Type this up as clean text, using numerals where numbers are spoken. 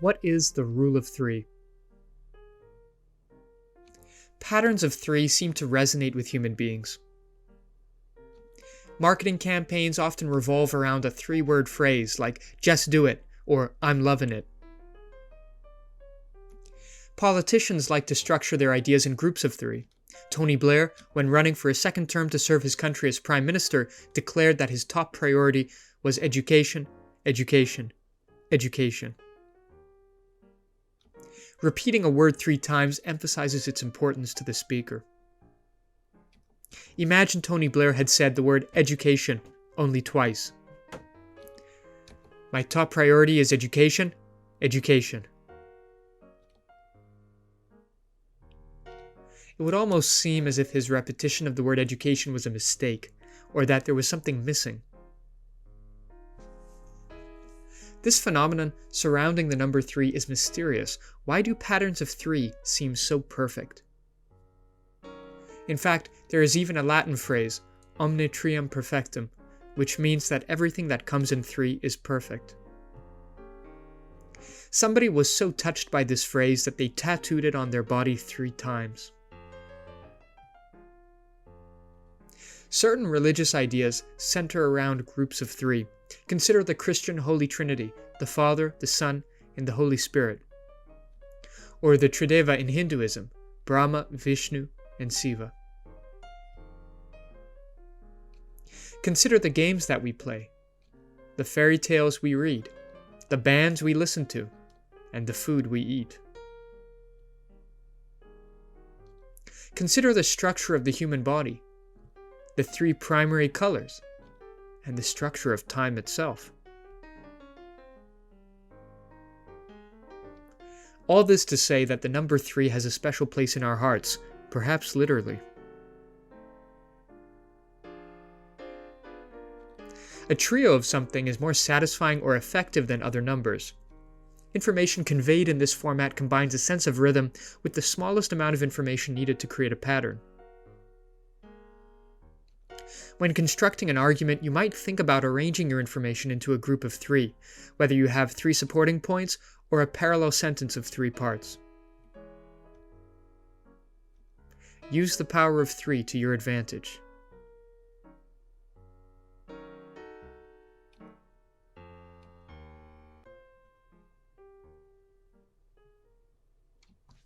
What is the rule of three? Patterns of three seem to resonate with human beings. Marketing campaigns often revolve around a three-word phrase like, "just do it," or "I'm loving it." Politicians like to structure their ideas in groups of three. Tony Blair, when running for a second term to serve his country as Prime Minister, declared that his top priority was education, education, education. Repeating a word 3 times emphasizes its importance to the speaker. Imagine Tony Blair had said the word education only twice. My top priority is education, education. It would almost seem as if his repetition of the word education was a mistake, or that there was something missing. This phenomenon surrounding the number 3 is mysterious. Why do patterns of 3 seem so perfect? In fact, there is even a Latin phrase, omne trium perfectum, which means that everything that comes in 3 is perfect. Somebody was so touched by this phrase that they tattooed it on their body 3 times. Certain religious ideas center around groups of 3. Consider the Christian Holy Trinity, the Father, the Son, and the Holy Spirit. Or the Trideva in Hinduism, Brahma, Vishnu, and Shiva. Consider the games that we play, the fairy tales we read, the bands we listen to, and the food we eat. Consider the structure of the human body, the 3 primary colors, and the structure of time itself. All this to say that the number 3 has a special place in our hearts, perhaps literally. A trio of something is more satisfying or effective than other numbers. Information conveyed in this format combines a sense of rhythm with the smallest amount of information needed to create a pattern. When constructing an argument, you might think about arranging your information into a group of 3, whether you have 3 supporting points or a parallel sentence of 3 parts. Use the power of 3 to your advantage.